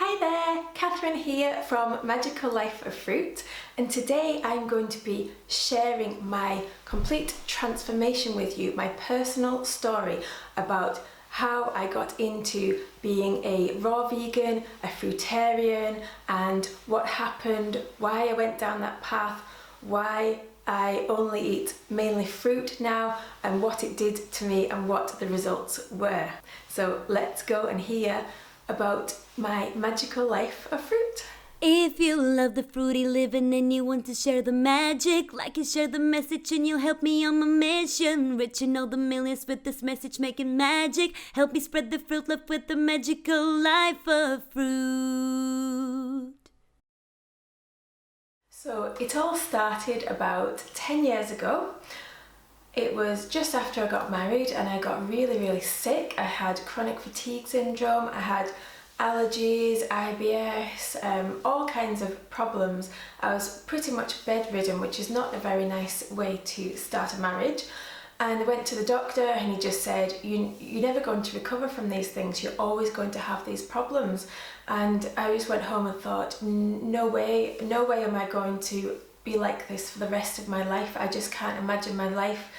Hi there, Catherine here from Magical Life of Fruit, and today I'm going to be sharing my complete transformation with you, my personal story about how I got into being a raw vegan, a fruitarian, and what happened, why I went down that path, why I only eat mainly fruit now, and what it did to me and what the results were. So let's go and hear about my magical life of fruit. If you love the fruity living and you want to share the magic, like and share the message and you'll help me on my mission. Reaching all the millions with this message, making magic. Help me spread the fruit love with the magical life of fruit. So it all started about 10 years ago. It was just after I got married and I got really sick. I had chronic fatigue syndrome, I had allergies, IBS, all kinds of problems. I was pretty much bedridden, which is not a very nice way to start a marriage. And I went to the doctor and he just said, you're never going to recover from these things, you're always going to have these problems. And I just went home and thought, no way am I going to be like this for the rest of my life. I just can't imagine my life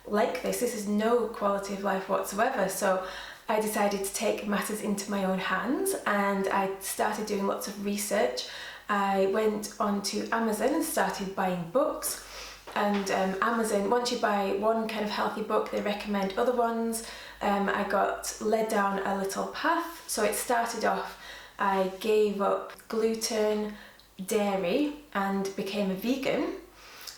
like this. This is no quality of life whatsoever. So I decided to take matters into my own hands and I started doing lots of research. I went onto Amazon and started buying books. And Amazon, once you buy one kind of healthy book, they recommend other ones. I got led down a little path. So it started off, I gave up gluten, dairy, and became a vegan.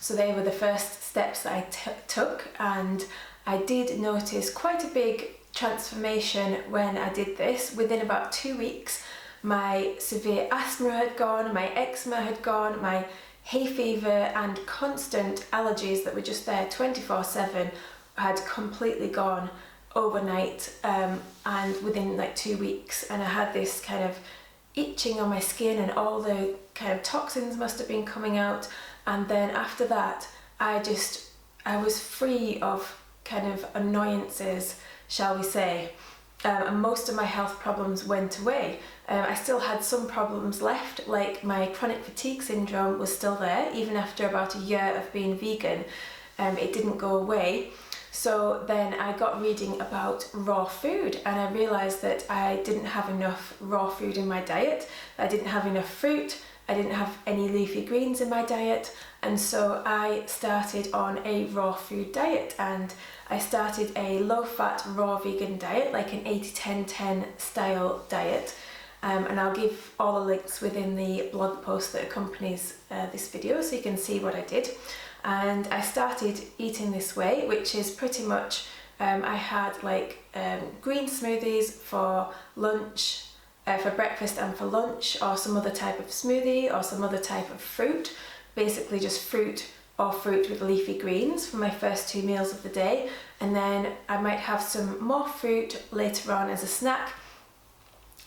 So they were the first steps that I took, and I did notice quite a big transformation when I did this. Within about 2 weeks, my severe asthma had gone, my eczema had gone, my hay fever and constant allergies that were just there 24/7 had completely gone overnight, and within like 2 weeks. And I had this kind of itching on my skin and all the kind of toxins must have been coming out. And then after that, I was free of kind of annoyances, shall we say, and most of my health problems went away. I still had some problems left, like my chronic fatigue syndrome was still there even after about a year of being vegan. It didn't go away. So then I got reading about raw food and I realised that I didn't have enough raw food in my diet. I didn't have enough fruit, I didn't have any leafy greens in my diet, and so I started on a raw food diet, and I started a low-fat raw vegan diet, like an 80-10-10 style diet, and I'll give all the links within the blog post that accompanies this video so you can see what I did. And I started eating this way, which is pretty much, I had like green smoothies for lunch, for breakfast and for lunch, or some other type of smoothie or some other type of fruit, basically just fruit or fruit with leafy greens for my first 2 meals of the day. And then I might have some more fruit later on as a snack.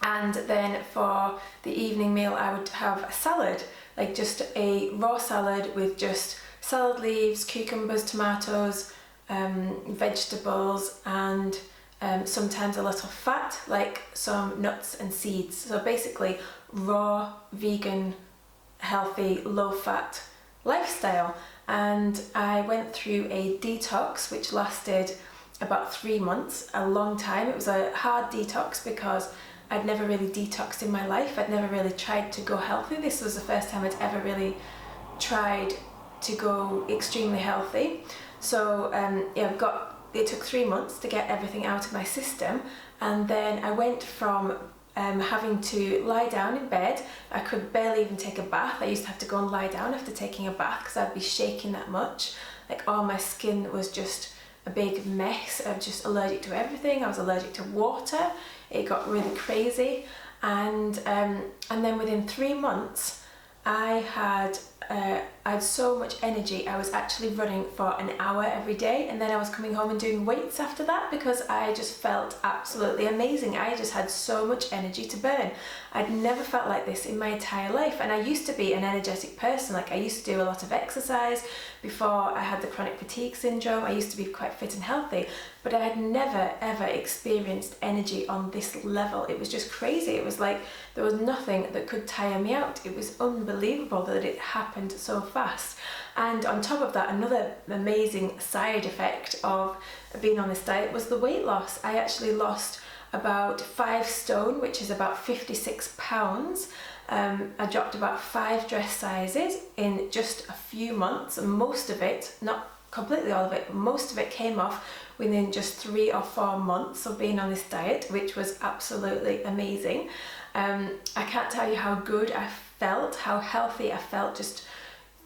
And then for the evening meal, I would have a salad, like just a raw salad with just salad leaves, cucumbers, tomatoes, vegetables, and sometimes a little fat, like some nuts and seeds. So basically raw, vegan, healthy, low-fat lifestyle. And I went through a detox which lasted about 3 months, a long time. It was a hard detox because I'd never really detoxed in my life. I'd never really tried to go healthy. This was the first time I'd ever really tried to go extremely healthy. So it took 3 months to get everything out of my system, and then I went from having to lie down in bed. I could barely even take a bath. I used to have to go and lie down after taking a bath because I'd be shaking that much. Like all my skin was just a big mess. I was just allergic to everything. I was allergic to water. It got really crazy, and then within 3 months I had I had so much energy. I was actually running for an hour every day, and then I was coming home and doing weights after that because I just felt absolutely amazing. I just had so much energy to burn. I'd never felt like this in my entire life, and I used to be an energetic person. Like, I used to do a lot of exercise before I had the chronic fatigue syndrome. I used to be quite fit and healthy, but I had never ever experienced energy on this level. It was just crazy. It was like there was nothing that could tire me out. It was unbelievable that it happened so fast. And on top of that, another amazing side effect of being on this diet was the weight loss. I actually lost about 5 stone, which is about 56 pounds. I dropped about 5 dress sizes in just a few months, and most of it, not completely all of it, but most of it came off within just 3 or 4 months of being on this diet, which was absolutely amazing. I can't tell you how good I felt, how healthy I felt. Just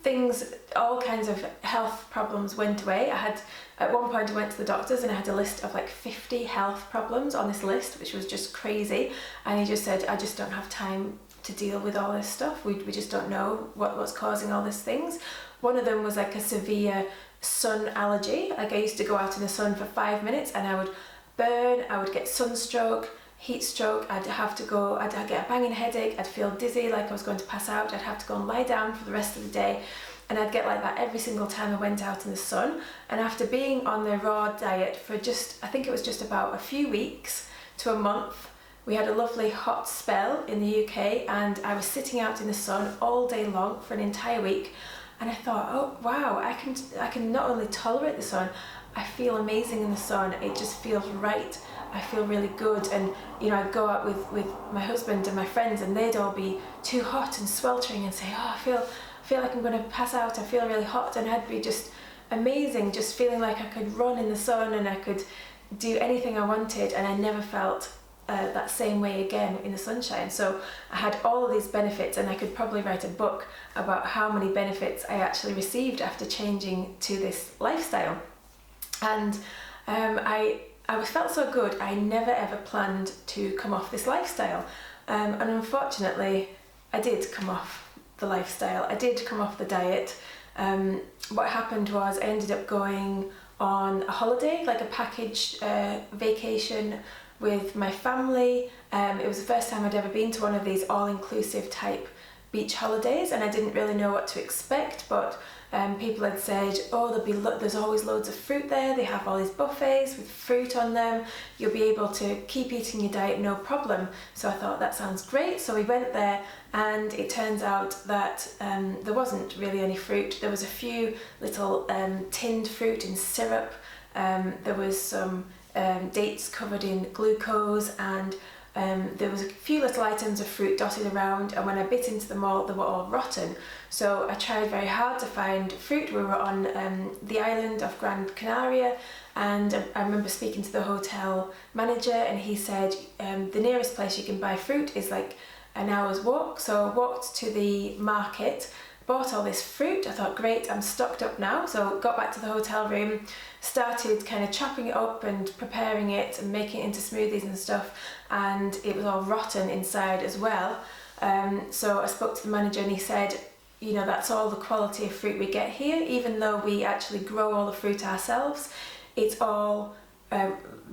things, all kinds of health problems went away. At one point I went to the doctors and I had a list of like 50 health problems on this list, which was just crazy. And he just said, I just don't have time to deal with all this stuff. We just don't know what's causing all these things. One of them was like a severe sun allergy. Like, I used to go out in the sun for 5 minutes and I would burn, I would get sunstroke, heat stroke, I'd get a banging headache, I'd feel dizzy, like I was going to pass out, I'd have to go and lie down for the rest of the day, and I'd get like that every single time I went out in the sun. And after being on the raw diet for I think it was just about a few weeks to a month, we had a lovely hot spell in the UK, and I was sitting out in the sun all day long for an entire week, and I thought, oh wow, I can not only tolerate the sun, I feel amazing in the sun. It just feels right. I feel really good. And I'd go out with my husband and my friends, and they'd all be too hot and sweltering and say, oh, I feel like I'm going to pass out, I feel really hot, and I'd be just amazing, just feeling like I could run in the sun and I could do anything I wanted, and I never felt that same way again in the sunshine. So I had all of these benefits, and I could probably write a book about how many benefits I actually received after changing to this lifestyle. And I felt so good. I never ever planned to come off this lifestyle, and unfortunately I did come off the lifestyle. I did come off the diet. What happened was I ended up going on a holiday, like a package vacation with my family. It was the first time I'd ever been to one of these all-inclusive type beach holidays, and I didn't really know what to expect, but people had said, oh, there's always loads of fruit there, they have all these buffets with fruit on them, you'll be able to keep eating your diet no problem. So I thought, that sounds great. So we went there, and it turns out that there wasn't really any fruit. There was a few little tinned fruit in syrup, there was some dates covered in glucose, and there was a few little items of fruit dotted around, and when I bit into them all, they were all rotten. So I tried very hard to find fruit. We were on the island of Gran Canaria, and I remember speaking to the hotel manager, and he said the nearest place you can buy fruit is like an hour's walk. So I walked to the market, bought all this fruit. I thought, great, I'm stocked up now. So got back to the hotel room, started kind of chopping it up and preparing it and making it into smoothies and stuff, and it was all rotten inside as well. So I spoke to the manager, and he said, that's all the quality of fruit we get here, even though we actually grow all the fruit ourselves. It's all,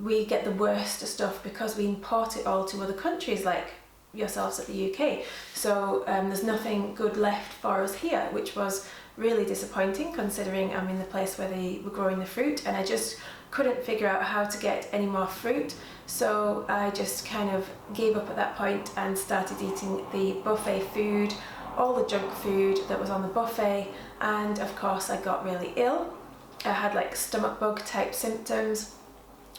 we get the worst stuff because we import it all to other countries like yourselves at the UK. So there's nothing good left for us here, which was really disappointing considering I'm in the place where they were growing the fruit, and I just couldn't figure out how to get any more fruit. So I just kind of gave up at that point and started eating the buffet food, all the junk food that was on the buffet, and of course I got really ill. I had like stomach bug type symptoms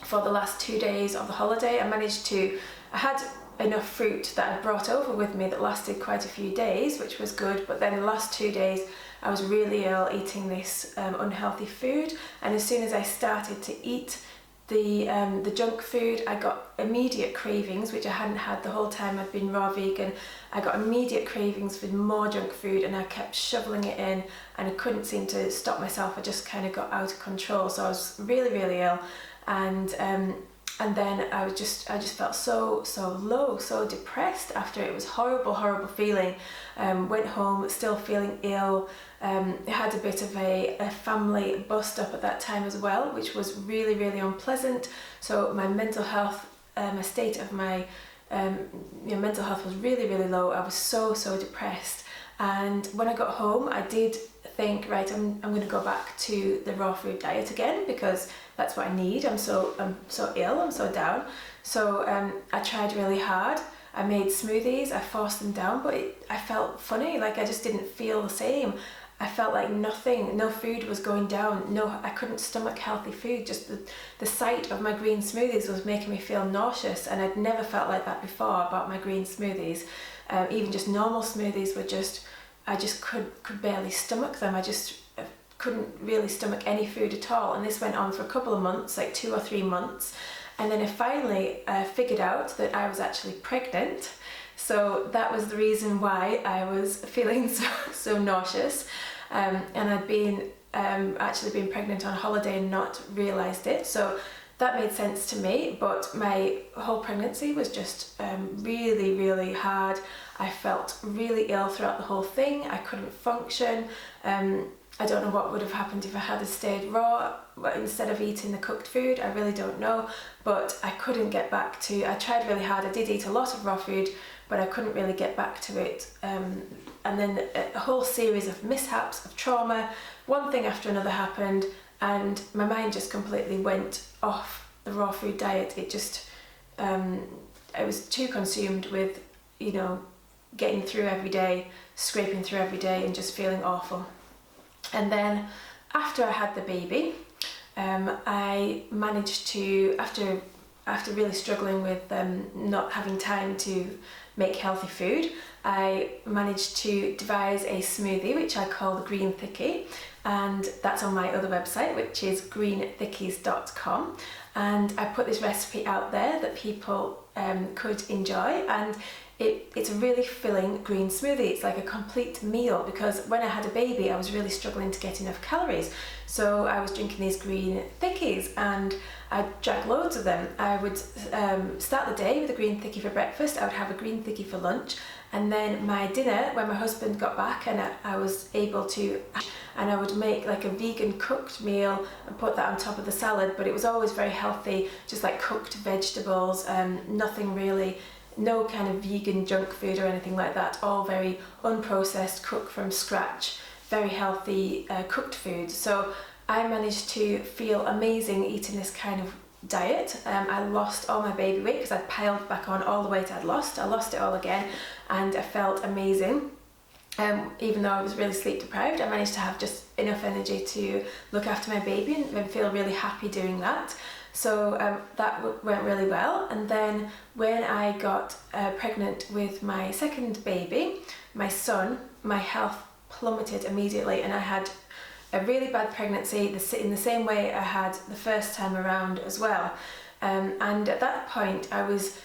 for the last 2 days of the holiday. I had enough fruit that I brought over with me that lasted quite a few days, which was good, but then the last 2 days I was really ill eating this unhealthy food, and as soon as I started to eat the junk food, I got immediate cravings, which I hadn't had the whole time I'd been raw vegan. I got immediate cravings for more junk food, and I kept shoveling it in, and I couldn't seem to stop myself. I just kind of got out of control. So I was really, really ill, and and then I just felt so low, so depressed after. It was horrible feeling. Went home still feeling ill. Had a bit of a family bust up at that time as well, which was really unpleasant. So my mental health, my state of my mental health was really low. I was so depressed. And when I got home, I did think, right, I'm going to go back to the raw food diet again, because that's what I need. I'm so ill, I'm so down. So I tried really hard. I made smoothies, I forced them down, but I felt funny, like I just didn't feel the same. I felt like no food was going down. I couldn't stomach healthy food. Just the sight of my green smoothies was making me feel nauseous, and I'd never felt like that before about my green smoothies. Even just normal smoothies were I just could barely stomach them. I just couldn't really stomach any food at all. And this went on for a couple of months, like 2 or 3 months. And then I finally figured out that I was actually pregnant. So that was the reason why I was feeling so nauseous. And I'd been actually been pregnant on holiday and not realised it. So that made sense to me, but my whole pregnancy was just really hard. I felt really ill throughout the whole thing. I couldn't function. I don't know what would have happened if I had stayed raw instead of eating the cooked food. I really don't know, but I couldn't get back to. I tried really hard. I did eat a lot of raw food, but I couldn't really get back to it. And then a whole series of mishaps, of trauma, one thing after another happened, and my mind just completely went off the raw food diet. It just, I was too consumed with, getting through every day, scraping through every day, and just feeling awful. And then after I had the baby, I managed to, after really struggling with not having time to make healthy food, I managed to devise a smoothie which I call the Green Thickie, and that's on my other website, which is greenthickies.com. And I put this recipe out there that people could enjoy, and it's a really filling green smoothie. It's like a complete meal, because when I had a baby I was really struggling to get enough calories. So I was drinking these green thickies, and I drank loads of them. I would start the day with a green thickie for breakfast, I would have a green thickie for lunch, and then my dinner, when my husband got back and I was able to, and I would make like a vegan cooked meal and put that on top of the salad, but it was always very healthy, just like cooked vegetables, nothing really, no kind of vegan junk food or anything like that, all very unprocessed, cooked from scratch, very healthy cooked food. So I managed to feel amazing eating this kind of diet. I lost all my baby weight because I'd piled back on all the weight I'd lost. I lost it all again, and I felt amazing. Even though I was really sleep deprived, I managed to have just enough energy to look after my baby and feel really happy doing that. So that went really well. And then when I got pregnant with my second baby, my son, my health plummeted immediately, and I had a really bad pregnancy in the same way I had the first time around as well. And at that point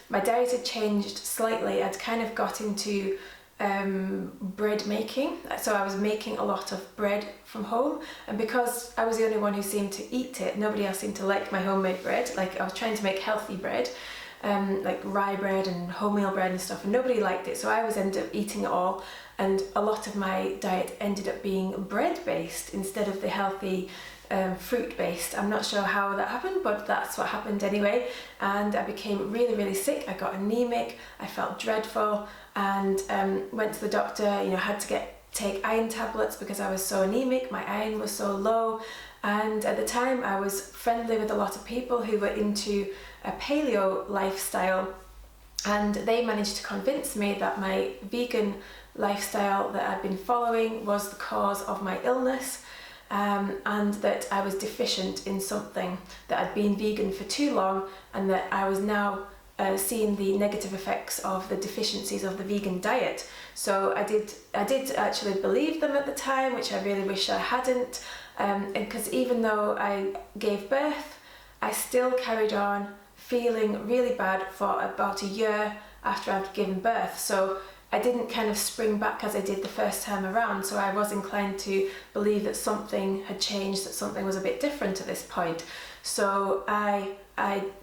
my diet had changed slightly. I'd kind of got into bread making, so I was making a lot of bread from home, and because I was the only one who seemed to eat it, nobody else seemed to like my homemade bread. Like, I was trying to make healthy bread, like rye bread and wholemeal bread and stuff, and nobody liked it, so I was ended up eating it all, and a lot of my diet ended up being bread based instead of the healthy fruit based. I'm not sure how that happened, but that's what happened anyway, and I became really sick. I got anemic, I felt dreadful, and went to the doctor. Had to take iron tablets because I was so anemic, my iron was so low. And at the time I was friendly with a lot of people who were into a paleo lifestyle, and they managed to convince me that my vegan lifestyle that I'd been following was the cause of my illness, and that I was deficient in something, that I'd been vegan for too long, and that I was now seeing the negative effects of the deficiencies of the vegan diet. So I did actually believe them at the time, which I really wish I hadn't, because even though I gave birth, I still carried on feeling really bad for about a year after I'd given birth. So I didn't kind of spring back as I did the first time around, so I was inclined to believe that something had changed, that something was a bit different at this point. So I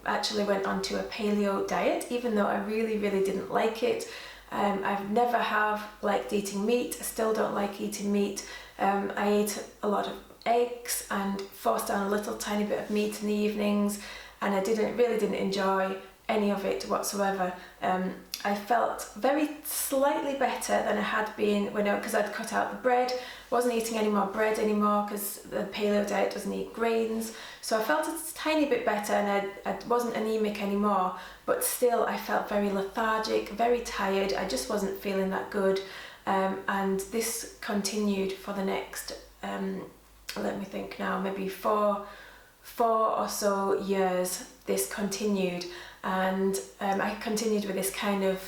actually went onto a paleo diet, even though I really didn't like it. I've never have liked eating meat. I still don't like eating meat. I ate a lot of eggs and forced down a little tiny bit of meat in the evenings, and I really didn't enjoy any of it whatsoever. I felt very slightly better than I had been because I'd cut out the bread. Wasn't eating any more bread anymore because the paleo diet doesn't eat grains. So I felt a tiny bit better, and I wasn't anemic anymore, but still I felt very lethargic, very tired. I just wasn't feeling that good. And this continued for the next, let me think now, maybe four or so years. This continued, and I continued with this kind of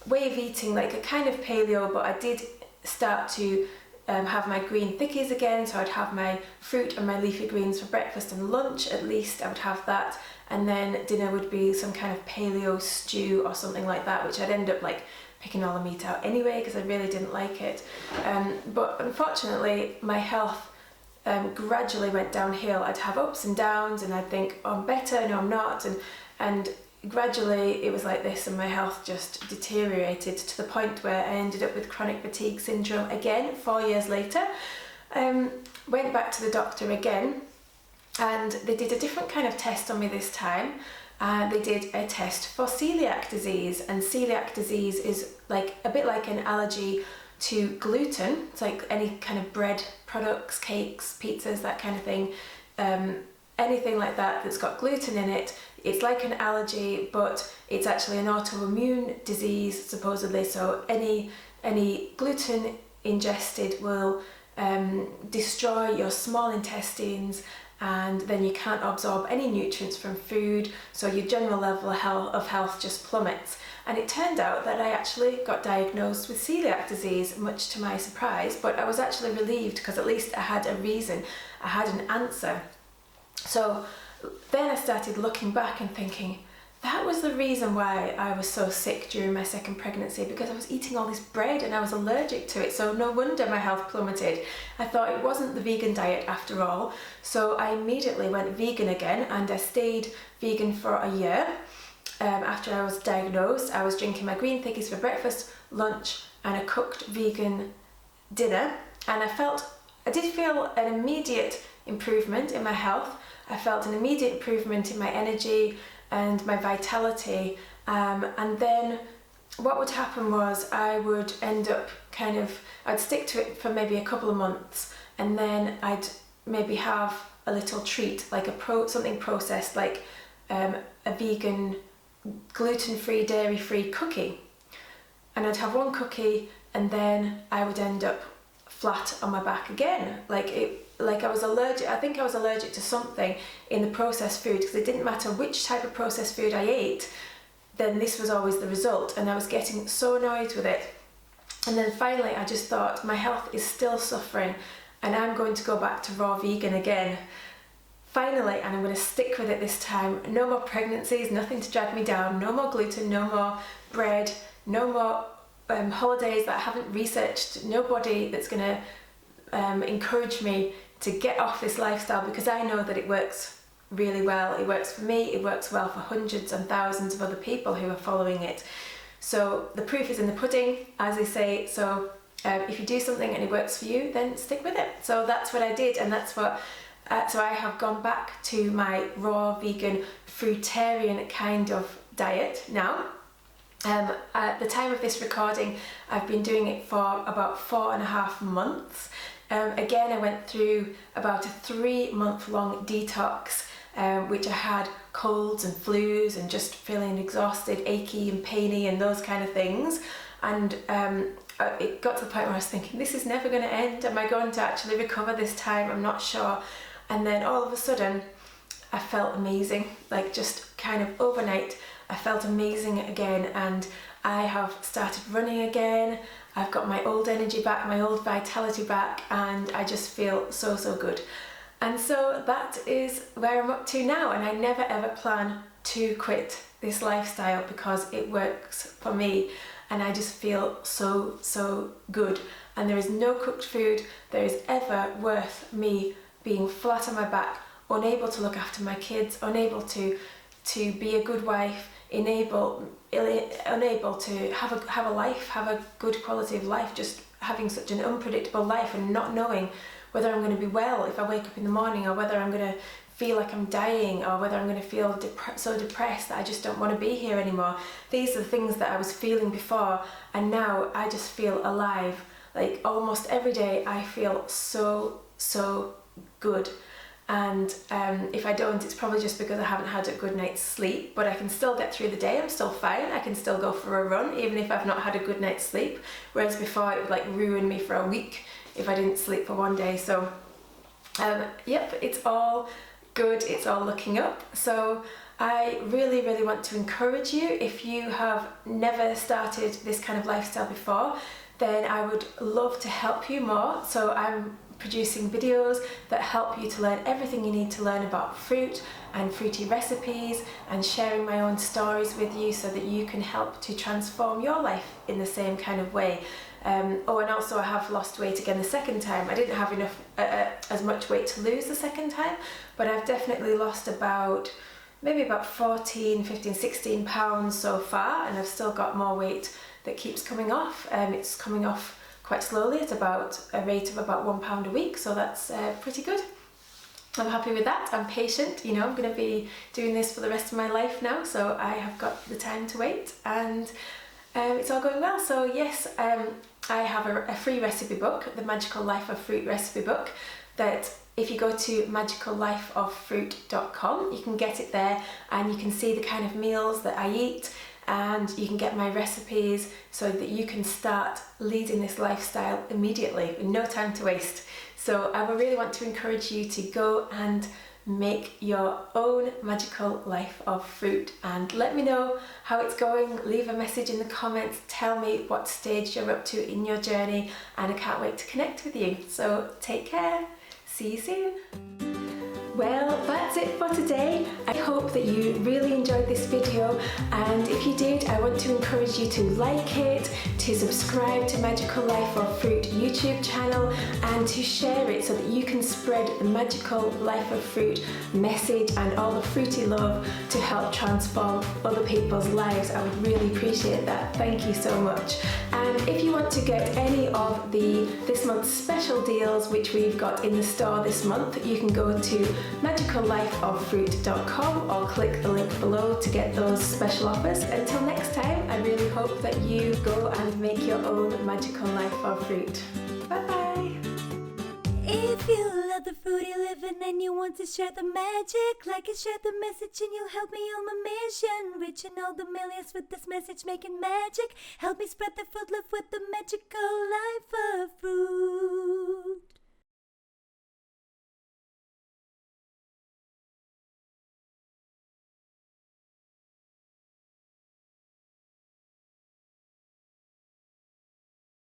way of eating, like a kind of paleo, but I did start to have my green thickies again. So I'd have my fruit and my leafy greens for breakfast and lunch, at least I would have that, and then dinner would be some kind of paleo stew or something like that, which I'd end up like picking all the meat out anyway because I really didn't like it. But unfortunately my health gradually went downhill. I'd have ups and downs, and I'd think, oh, I'm better, no I'm not, and gradually it was like this, and my health just deteriorated to the point where I ended up with chronic fatigue syndrome again 4 years later. Went back to the doctor again, and they did a different kind of test on me this time. They did a test for celiac disease, and celiac disease is like a bit like an allergy to gluten. It's like any kind of bread products, cakes, pizzas, that kind of thing. Anything like that that's got gluten in it, it's like an allergy, but it's actually an autoimmune disease supposedly. So any gluten ingested will destroy your small intestines, and then you can't absorb any nutrients from food, so your general level of health just plummets. And it turned out that I actually got diagnosed with celiac disease, much to my surprise, but I was actually relieved because at least I had a reason, I had an answer. So then I started looking back and thinking, that was the reason why I was so sick during my second pregnancy, because I was eating all this bread and I was allergic to it. So no wonder my health plummeted. I thought it wasn't the vegan diet after all. So I immediately went vegan again, and I stayed vegan for a year. After I was diagnosed, I was drinking my green thickies for breakfast, lunch, and a cooked vegan dinner. And I did feel an immediate improvement in my health. I felt an immediate improvement in my energy and my vitality, and then what would happen was I would end up I'd stick to it for maybe a couple of months, and then I'd maybe have a little treat, like something processed, like a vegan, gluten-free, dairy-free cookie, and I'd have one cookie, and then I would end up flat on my back again, like I was allergic. I think I was allergic to something in the processed food, because it didn't matter which type of processed food I ate, then this was always the result, and I was getting so annoyed with it. And then finally I just thought, my health is still suffering, and I'm going to go back to raw vegan again. Finally, and I'm going to stick with it this time. No more pregnancies, nothing to drag me down, no more gluten, no more bread, no more holidays that I haven't researched, nobody that's going to encourage me to get off this lifestyle, because I know that it works really well. It works for me, it works well for hundreds and thousands of other people who are following it. So the proof is in the pudding, as they say. So if you do something and it works for you, then stick with it. So that's what I did, and that's what so I have gone back to my raw vegan fruitarian kind of diet now. At the time of this recording, I've been doing it for about 4.5 months. Again, I went through about a 3-month-long detox, which I had colds and flus and just feeling exhausted, achy and painy and those kind of things. And it got to the point where I was thinking, this is never going to end. Am I going to actually recover this time? I'm not sure. And then all of a sudden, I felt amazing, like just kind of overnight. I felt amazing again, and I have started running again. I've got my old energy back, my old vitality back, and I just feel so good. And so that is where I'm up to now, and I never ever plan to quit this lifestyle because it works for me, and I just feel so good. And there is no cooked food that is ever worth me being flat on my back unable to look after my kids, unable to be a good wife, unable to have a life, have a good quality of life, just having such an unpredictable life and not knowing whether I'm going to be well if I wake up in the morning, or whether I'm going to feel like I'm dying, or whether I'm going to feel so depressed that I just don't want to be here anymore. These are the things that I was feeling before, and now I just feel alive. Like almost every day I feel so good. And if I don't, it's probably just because I haven't had a good night's sleep, but I can still get through the day. I'm still fine. I can still go for a run even if I've not had a good night's sleep, whereas before it would like ruin me for a week if I didn't sleep for one day. So yep, it's all good, it's all looking up. So I really want to encourage you, if you have never started this kind of lifestyle before, then I would love to help you more. So I'm producing videos that help you to learn everything you need to learn about fruit and fruity recipes, and sharing my own stories with you so that you can help to transform your life in the same kind of way. And also I have lost weight again the second time. I didn't have enough as much weight to lose the second time, but I've definitely lost maybe about 14, 15, 16 pounds so far, and I've still got more weight that keeps coming off. It's coming off quite slowly at about a rate of about £1 a week, so that's pretty good. I'm happy with that. I'm patient, I'm going to be doing this for the rest of my life now, so I have got the time to wait, and it's all going well. So yes, I have a free recipe book, the Magical Life of Fruit recipe book, that if you go to magicallifeoffruit.com, you can get it there, and you can see the kind of meals that I eat, and you can get my recipes so that you can start leading this lifestyle immediately with no time to waste. So I would really want to encourage you to go and make your own magical life of fruit, and let me know how it's going. Leave a message in the comments, tell me what stage you're up to in your journey, and I can't wait to connect with you. So take care, see you soon. Well, that's it for today. I hope that you really enjoyed this video, and if you did, I want to encourage you to like it, to subscribe to Magical Life of Fruit YouTube channel, and to share it so that you can spread the Magical Life of Fruit message and all the fruity love to help transform other people's lives. I would really appreciate that. Thank you so much. And if you want to get any of this month's special deals which we've got in the store this month, you can go to magicallifeoffruit.com or click the link below to get those special offers. Until next time, I really hope that you go and make your own magical life of fruit. Bye bye! If you love the fruity living and you want to share the magic, like and share the message and you'll help me on my mission. Reaching all the millions with this message, making magic. Help me spread the fruit love with the magical life of fruit.